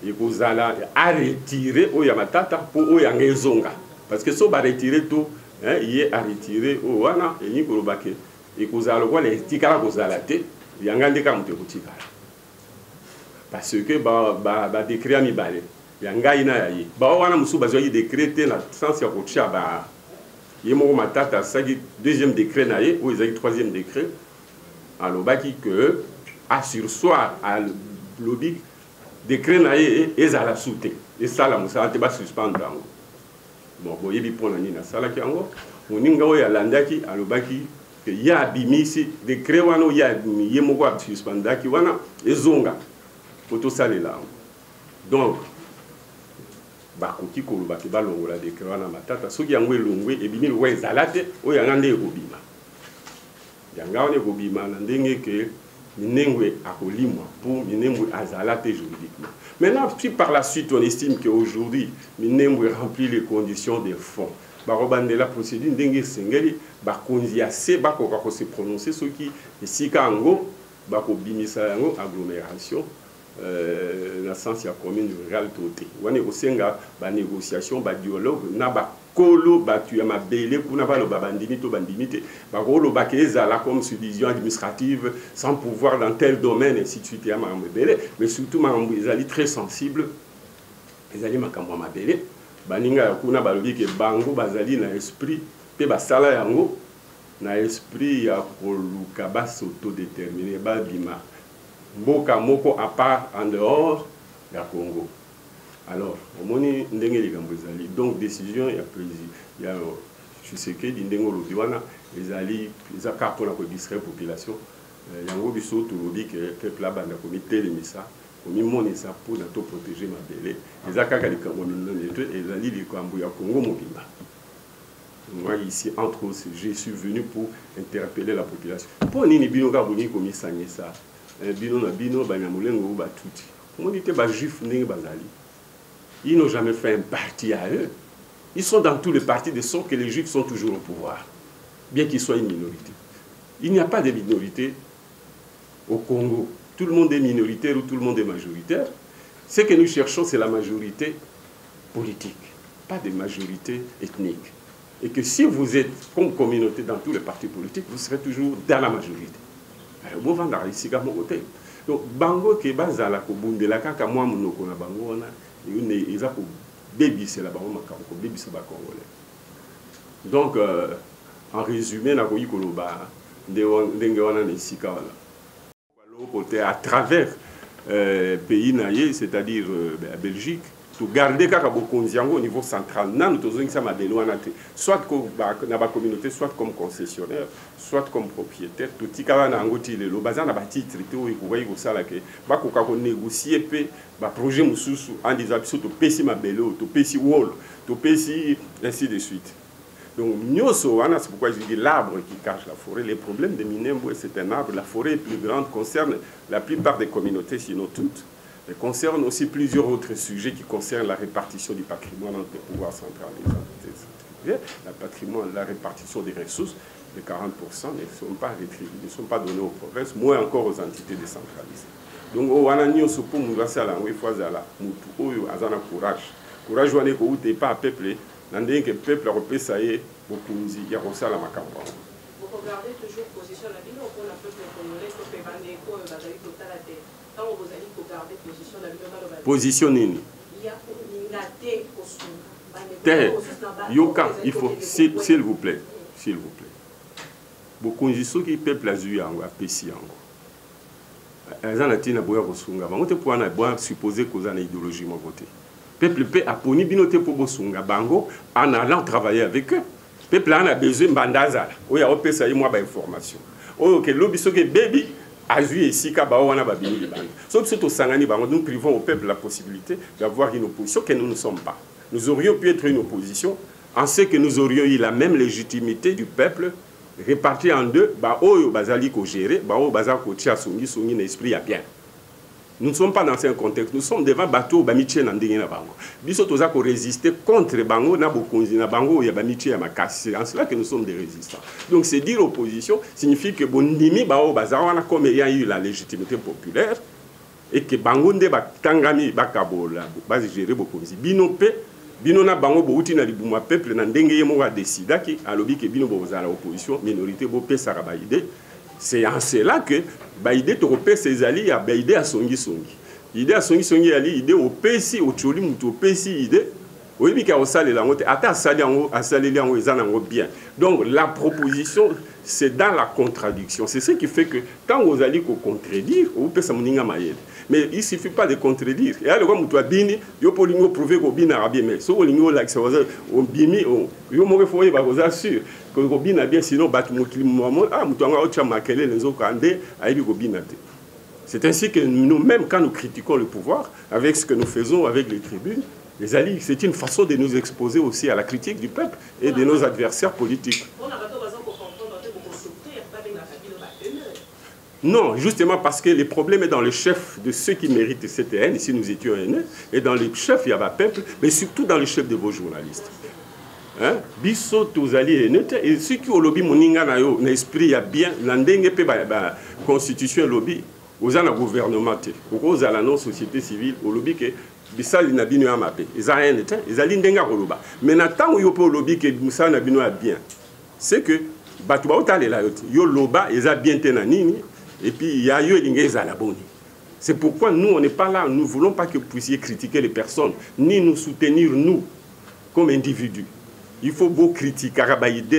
ekozala a retirer oyo matata pour oyo ngezonga parce que so ba retirer to yé a retirer o wana eni kolobake ekozala kwa les tikala kozala te yanga ndeka mutu kotikala parce que ba décret a mibale yanga ina yayi ba wana musu bazwa décréter na sens ya kotia ba yemo matata saki deuxième décret na ye ou ezaki troisième décret alobaki que a sursoir à lobby décret na ye ezala souté et ça la musa te ba suspendre yango bon boyebi pona ni na sala ki yango moninga oyo alandaki alobaki que ya bimisi décret wana ya yemo ko suspendaki wana ezonga poto salela donc bakoki koloba ke balongola décret wana matata soki yango elongwe ebimi lokwa ezala te oyo yanga nde ekobima yanga wana ekobima na ndenge ke minengwe akolimwa pour minengwe azala te juridiquement. Maintenant si par la suite on estime qu'aujourd'hui minengwe remplit les conditions des fonds barobandela procédure ndenge sengeli bakonzi ase bakoka ko se prononcer soki esika yango bakobimisa yango agglomération na sens ya commune rurale toté wana kosenga ba négociation ba dialogue na ba kolo batu ya mabele kuna ba lo bandimi to bandimi te ba kolo ba kezala comme subdivision administrative sans pouvoir dans tel domaine ainsi de suite ya mabele mais surtout mambo ezali très sensible ezali makambo mabele baninga kuna ba lobi ke bango bazali na esprit pe ba sala yango na esprit ya koluka ba s'autodéterminer ba bima mboka moko à part en dehors du Congo. Alors, au moni ndenge likambo ezali donc décision ya président ya Tshisekedi ndengo lobiwana ezali eza kapona ko distraire population yango biso to lobi que peuple la banda comité de misa komi monisa pour na to protéger mabele eza kaka likambo minene to ezali likambo ya Congo mobimba. Moi ici entre autres je suis venu pour interpeller la population. Pour nini bino ka boni komi sangesa bino na bino banyamulengo batuti monite ba juif ndenge bazali ils n'ont jamais fait un parti à eux, ils sont dans tous les partis de sorte que les juifs sont toujours au pouvoir bien qu'ils soient une minorité. Il n'y a pas de minorité au Congo, tout le monde est minoritaire ou tout le monde est majoritaire. Ce que nous cherchons c'est la majorité politique, pas de majorité ethnique, et que si vous êtes comme communauté dans tous les partis politiques vous serez toujours dans la majorité. Bon vendre ici comme côté donc bango ke bazala ko bundela kaka mwa munoko na bango wana yone eza ko bébisser la bango makako ko bébisser ba congolais. Donc en résumé na ko yikoloba ndenge wana na isika wana côté à travers pays naie c'est-à-dire Belgique to garder kaka bokonzi au niveau central nanu tozongi sa mabelo wana te soit ko na ba communauté soit comme concessionnaire soit comme propriétaire to tikala na ngoti lelo bazana ba titre te o ikokai ko sala ke ba ko ka ko négocier pe ba projet mususu en disant biso to pesi mabelo to pesi wall to pesi ainsi de suite. Donc nyoso wana c'est pourquoi je dis l'arbre qui cache la forêt. Les problèmes de Minembwe c'est un arbre, la forêt plus grande concerne la plupart des communautés sinon toutes. Elle concerne aussi plusieurs autres sujets qui concernent la répartition du patrimoine entre les pouvoirs centralisés. La répartition des ressources, les 40% ne sont pas rétribués, ne sont pas donnés aux provinces, moins encore aux entités décentralisées. Donc, on a dit que il faut avoir courage. Courage, on n'est pas peuplé, nandenge que peuple repesa ye bokunzi ya kosala makambo. Vous regardez toujours position la bino pour le peuple congolais ko pe bande ko bazali totala te. Tant vous allez regarder position la bino balo. Position nini? Il y a ngate kosu. Yoka, il faut, s'il vous plaît, s'il vous plaît. Bokunzi soki peuple azui yango apesi yango. Ezana tina boya kosunga. Bango te pour na boya supposer cause na idéologie mo voter. Peuple peut aponi binote pour bosunga bango en allant travailler avec eux. Peuple a besoin bandazala. Oya opesa yi moi ba information. Oyo ke lobi soki baby azui ici ka ba wana ba bini banda. Sauf surtout sangani bango nous privons au peuple la possibilité d'avoir une opposition que nous ne sommes pas. Nous aurions pu être une opposition en ce que nous aurions eu la même légitimité du peuple répartie en deux, bah oyo bazali ko gérer, bah oyo bazali ko tia songi songi l'esprit a bien. Nous ne sommes pas dans un contexte, nous sommes devant bateau ba miche na ndenge na bango. Biso toza ko résister contre bango na bokonzi na bango ya ba miche ya makasi. En cela que nous sommes des résistants. Donc c'est dire opposition signifie que bondimi ba oyo bazali wana comme il y a eu la légitimité populaire et que bango nde ba tangami ba kabola ba gérer bokonzi. Bino pe bino na bango bouti na libuma peuple na ndenge ye mo wa décida ki alobi ke bino bozala opposition minorité bo pesa ka baide. C'est en cela que baide to pesa ezali ya baide a songi songi. Ide a songi songi ali ide o pesi o choli muto pesi ide oyebi ka osale la ngote ata asali yango asali yango ezana ngo bien. Donc la proposition c'est dans la contradiction. C'est ce qui fait que quand vous allez contredire ou pesa muninga mayele. Mais il ne suffit pas de contredire. Et alors, comme tu as dit, il faut prouver que bien arabe. Mais si on a dit, on bimi, il faut sûr que le bien bien, sinon, c'est ainsi que nous-mêmes, quand nous critiquons le pouvoir, avec ce que nous faisons avec les tribunes, les alliés, c'est une façon de nous exposer aussi à la critique du peuple et de nos adversaires politiques. Non, justement parce que le problème est dans le chef de ceux qui méritent cette haine, si nous étions haineux, et dans les chefs, il y a un peuple, mais surtout dans le chef de vos journalistes. Biso tozali haineux, et ceux qui ont lobby moninga na yo, l'esprit y a bien, l'andenge pe ba constitution lobby, aux ana gouvernement, aux ala non société civile, au lobby que bisali na bino amape, ils a haine, ils ali ndenga koloba. Mais natang yo po lobby que musala na bino a bien, c'est que batu ba otale la yo loba, ils a bien tenanini. Et puis, il y a eu des à la bonne. C'est pourquoi nous, on n'est pas là. Nous ne voulons pas que vous puissiez critiquer les personnes, ni nous soutenir, nous, comme individus. Il faut beau critiquer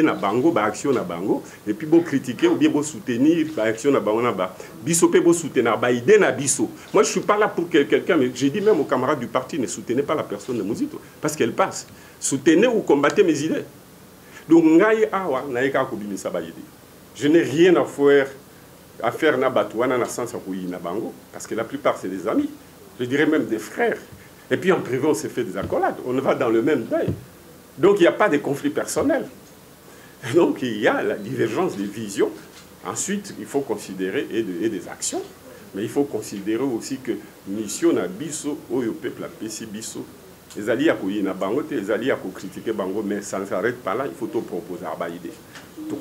na bango, action na bango, et puis beau critiquer ou bien beau soutenir action na bango na ba. Biso pe beau soutenir na biso. Moi, je ne suis pas là pour que quelqu'un, mais j'ai dit même aux camarades du parti, ne soutenez pas la personne de Mozito, parce qu'elle passe. Soutenez ou combattez mes idées. Donc, je n'ai rien à faire na batouana na sens na bango parce que la plupart c'est des amis, je dirais même des frères. Et puis en privé on s'est fait des accolades, on va dans le même deuil. Donc il n'y a pas de conflit personnel. Donc il y a la divergence des visions. Ensuite il faut considérer et des actions, mais il faut considérer aussi que mission na biso oyo peuple a pesi biso. Les alliés à na bango, les alliés à critiquer bango, mais ça ne s'arrête pas là, il faut te proposer à baïder.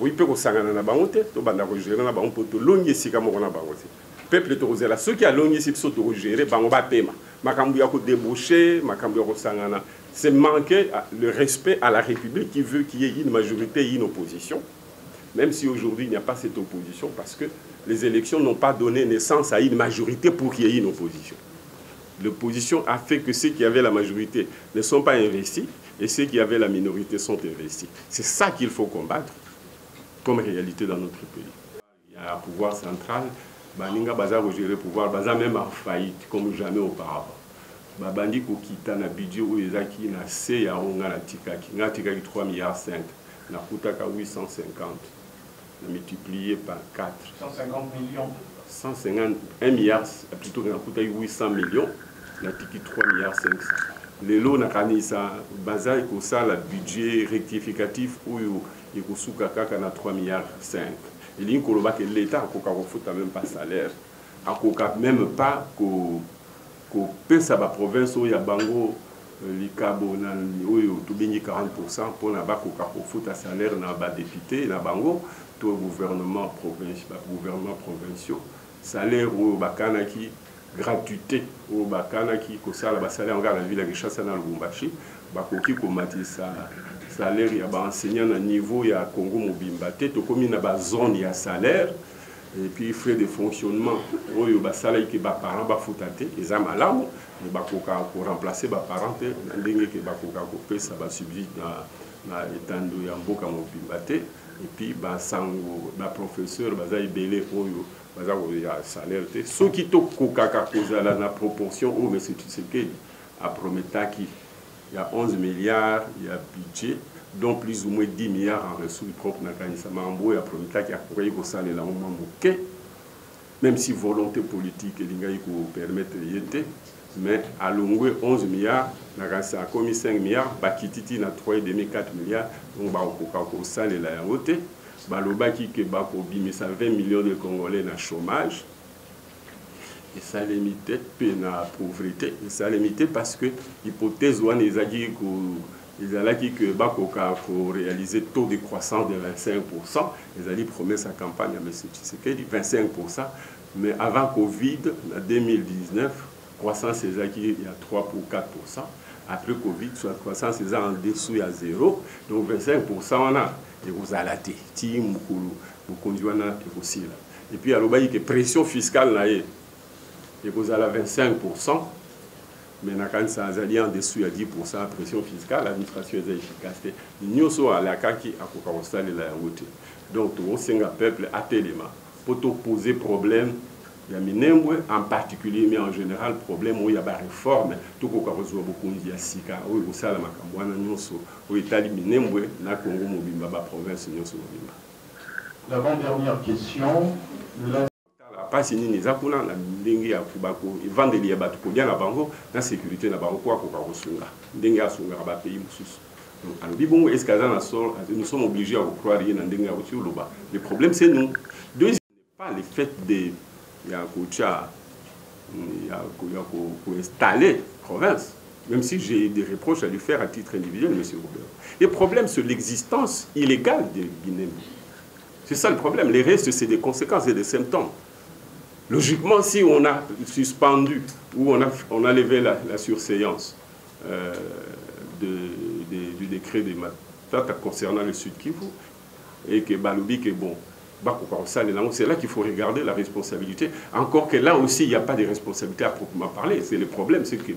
Il peut sangana na bango te to banda ko gérer na bango poto longi sika mo na bango te peuple to kozela ceux qui a longi si so to gérer bango ba pema makambu ya ko débaucher makambu ya ko sangana c'est manquer le respect à la République qui veut qu'il y ait une majorité et une opposition, même si aujourd'hui il n'y a pas cette opposition parce que les élections n'ont pas donné naissance à une majorité pour qu'il y ait une opposition. L'opposition a fait que ceux qui avaient la majorité ne sont pas investis et ceux qui avaient la minorité sont investis. C'est ça qu'il faut combattre comme réalité dans notre pays. Il y a un pouvoir central, Baninga Baza va gérer le pouvoir, Baza même en faillite comme jamais auparavant. Babandi Kokita na budget où les acquis na C ya onga na tikaki, na tikaki 3,5 milliards, na kutaka 850, na multiplié par 4. 150 millions. 151 milliards, plutôt que na kutaki 800 millions, na tiki 3,5 milliards. Les lots na kanisa Baza eko ça le budget rectificatif où il y a 3,5 milliards. Il y a que l'État n'a même pas de salaire. Il n'a même pas que la province où il y a bango, les cabos, 40% pour ne pas que salaire dans les députés, dans bango, tout gouvernement provincial, salaire où il gratuité au bakana qui ko sala ba salaire en la ville de Chassana Lubumbashi bakoki komatisa salaire ya baenseignant na niveau ya Congo mobimba te tokomi na bazone ya salaire et puis frais de fonctionnement oyo basala ke baparent bafuta te eza malamu me bakoka koremplacer baparent te na ndenge ke bakoka kopesa basubside na etando ya mboka mobimba te et puis basango baprofesseur baza ebele oyo baza koya salaire te soki tokokaka kozala na proportion oyo M. Tshisekedi aprometaki il y a 11 milliards, il y a budget, dont plus ou moins 10 milliards en ressources propres. Il y a prometté qu'il y a pour ça les même si volonté politique et permettre de mais à longueur 11 milliards, il y a commis 5 milliards, Bakititi na 3,5 4 milliards, donc il y a les la haute, Balobaki que Bako bimi 20 millions de Congolais na chômage. Et ça limité la pauvreté. Et ça limité parce que l'hypothèse où ils ont dit que Bakoka pour réaliser taux de croissance de 25%, ils ont dit promesse à campagne à M. Tshisekedi 25%. Mais avant Covid, en 2019, croissance il y a 3 pour 4%. Après Covid, soit croissance est en dessous à 0. Donc 25% on a. Et vous allez ti mukulu, vous conduisez aussi là. Et puis alors il y a pression fiscale là. Et vous avez 25%, mais quand ça a en dessous à 10% de pression fiscale, l'administration est efficace. Nous sommes à la qui a installé la route. Donc, nous sommes un peuple à téléma. Pour poser problème, il y a minembwe en particulier, mais en général, problème où il y a des réformes. Tout le monde a beaucoup de sika, où il y a où il y a des minembwe, na Congo mobimba, province mobimba. L'avant-dernière question. Pas ni les akuna na ndenge ya kubako evandeli ya batu ko bien na bango na sécurité na bango kwa ko kosunga ndenge ya sunga ba pays mususu donc alobi bongo est-ce que nous sommes obligés à croire rien na ndenge ya loba. Le problème c'est nous. Deuxième pas le fait de ya kocha ya ko installer province, même si j'ai des reproches à lui faire à titre individuel, monsieur Robert. Le problème c'est l'existence illégale de Guinée. C'est ça le problème. Les restes c'est des conséquences et des symptômes. Logiquement, si on a suspendu ou on a levé la surséance du décret de Matata concernant le Sud Kivu et que Balobi est bon, c'est là qu'il faut regarder la responsabilité. Encore que là aussi, il n'y a pas de responsabilité à proprement parler. C'est le problème, c'est que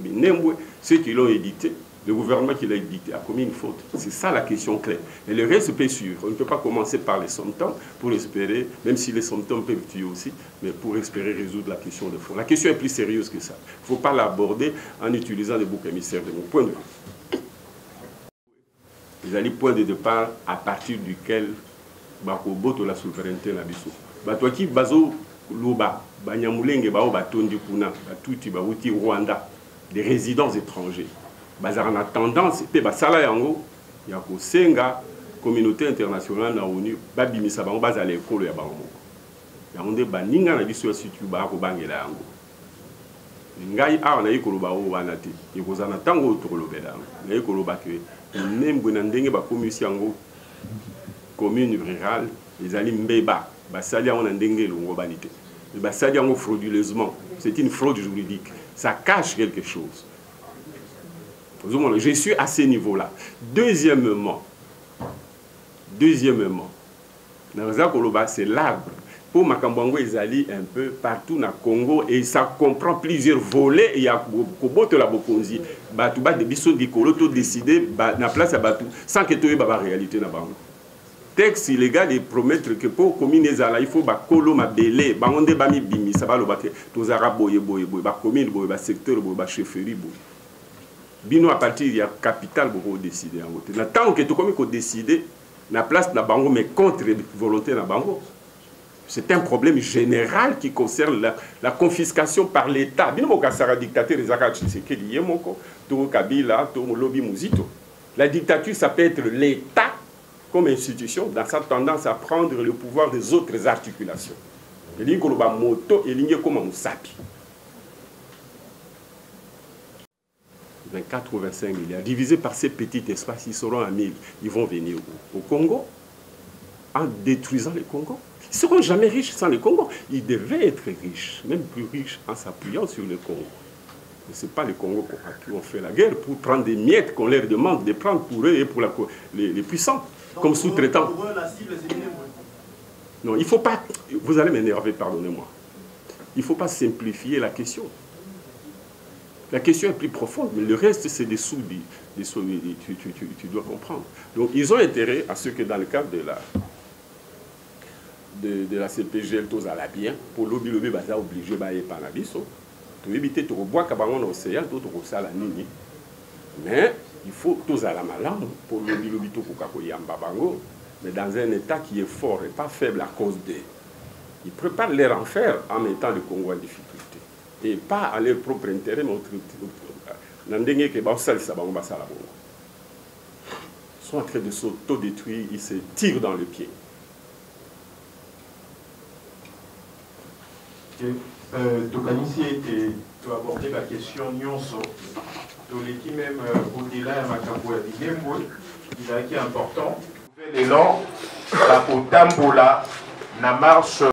ceux qui l'ont édité, le gouvernement qui l'a édité a commis une faute. C'est ça la question claire. Et le reste, c'est sûr. On ne peut pas commencer par les symptômes pour espérer, même si les symptômes peuvent tuer aussi, mais pour espérer résoudre la question de fond. La question est plus sérieuse que ça. Il ne faut pas l'aborder en utilisant des boucs émissaires de mon point de vue. Ils ont dit point de départ à partir duquel Bakoboto la souveraineté na biso. Batwaki bazo loba, banyamulenge bao batondi kuna, batuti bauti Rwanda, des résidents étrangers. En attendant, c'était basala yango ya kosenga communauté internationale na ONU babimisa bango bazala ekolo ya bango. Yango baninga na biso ya situ ba ko bangela yango. Ngai awa na yikoloba o wana te. Ekozana tango tolobela. Na yikoloba ke nembo na ndenge ba komisi yango commune rurale ezali mbeba basali yango na ndenge longo banite. Basali yango frauduleusement. C'est une fraude juridique. Ça cache quelque chose. Je suis à ce niveau-là. Deuxièmement, c'est l'arbre. Pour Makambongo, ils allient un peu partout dans le Congo et ça comprend plusieurs volets. Il y a Koboto la Bokonzi, Batouba de Bissot di Koloto décidé na place à Batou sans que tu aies la réalité na bango. Texte illégal et promettre que pour commune il faut ba kolo ma belé, ba onde ba mi bimi, ça va le battre. Tous arabes boye ba commune boye ba secteur boye ba chefferie boye. Bino à partir il y a capital pour décider en voter. Tant que tout comme qu'on décide, la place na bango mais contre volonté na bango. C'est un problème général qui concerne la confiscation par l'État. Bino ka sara dictateur les akachi c'est que lié moko to Kabila to lobby Muzito. La dictature ça peut être l'État comme institution dans sa tendance à prendre le pouvoir des autres articulations. Et l'ingo ba moto et l'ingo comme musapi. 24 ou 25 milliards, divisé par ces petits espaces, ils seront à 1000. Ils vont venir au Congo en détruisant le Congo. Ils ne seront jamais riches sans le Congo. Ils devaient être riches, même plus riches en s'appuyant sur le Congo. Ce n'est pas les Congos qui ont fait la guerre pour prendre des miettes qu'on leur demande de prendre pour eux et pour les puissants, comme sous-traitants. Pour eux, la cible, c'est Minembwe. Non, il ne faut pas... Vous allez m'énerver, pardonnez-moi. Il ne faut pas simplifier la question. La question est plus profonde, mais le reste, c'est des sous. Tu dois comprendre. Donc, ils ont intérêt à ce que dans le cadre de la CPGL, tous à la bien, pour lobby, baza obligé, par la biso, pour éviter de boire cabanon dans l'océan, d'autres ça la nini. Mais il faut tous à la malade pour lobby, tout pour kakoyamba bango, mais dans un état qui est fort et pas faible à cause des. Ils préparent leur enfer en mettant le Congo en difficulté. Et pas à leur propre intérêt, mais ils sont en train de s'auto-détruire, ils se tirent dans le pied. Tokanisi était to aborder la question nyonso to l'équipe même au-delà ya makambo ya Minembwe qui est important nouvel élan la kotambola na marche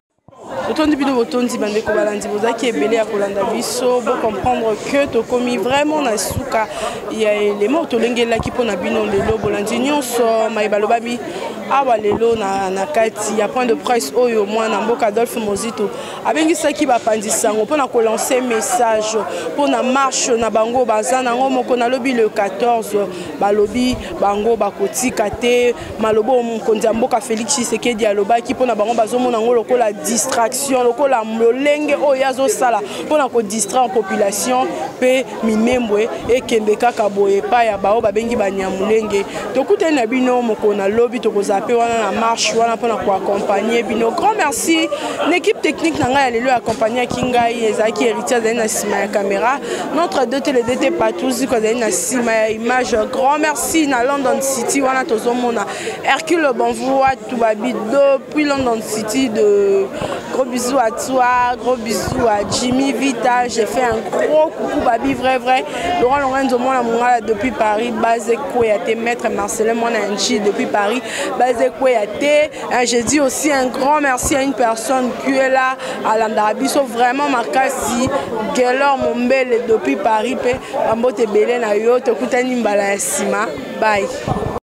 Otondi bino botondi bandeko balandi bozaki ebele ya kolanda biso bo comprendre que tokomi vraiment na suka ya élément tolengelaki mpona bino lelo bolandi nyonso mayeba lobabi awa lelo na kati ya point de presse oyo mwana mboka Adolphe Mozito abengisaki bapandisango mpona kolancer message mpona marche na bango baza nango moko nalobi le 14 balobi bango bakotika te malobo mokonzi ya mboka Félix Tshisekedi alobaki mpona bango bazomona ngo lokola distraction lokola molenge oyo azosala mpona kodistraire population pe Minembwe ekende kaka boye pa ya bao babengi banyamulenge tokutani na bino moko na lobi tokoza pe wana na marche wana mpona koaccompagner bino. Grand merci l'équipe technique na ngai ya lelo accompagner kingai ezaki héritier azali na nsima ya caméra notre DT Patouzi ko azali na nsima ya image. Grand merci na London City wana tozomona Hercule Bonvoa Toubabi depuis London City de gros bisous à toi, gros bisous à Jimmy Vita. J'ai fait un gros coucou babi vrai. Laurent Lorenzo Mona Mungala depuis Paris, Basé Koyate, Maître Marcelin Monanchi depuis Paris, Basé Koyate. J'ai dit aussi un grand merci à une personne qui est là à Landarabiso, vraiment Makasi, Gelor Mombele depuis Paris, Ambote Belen Ayo, Tokutani Mbala Sima. Bye.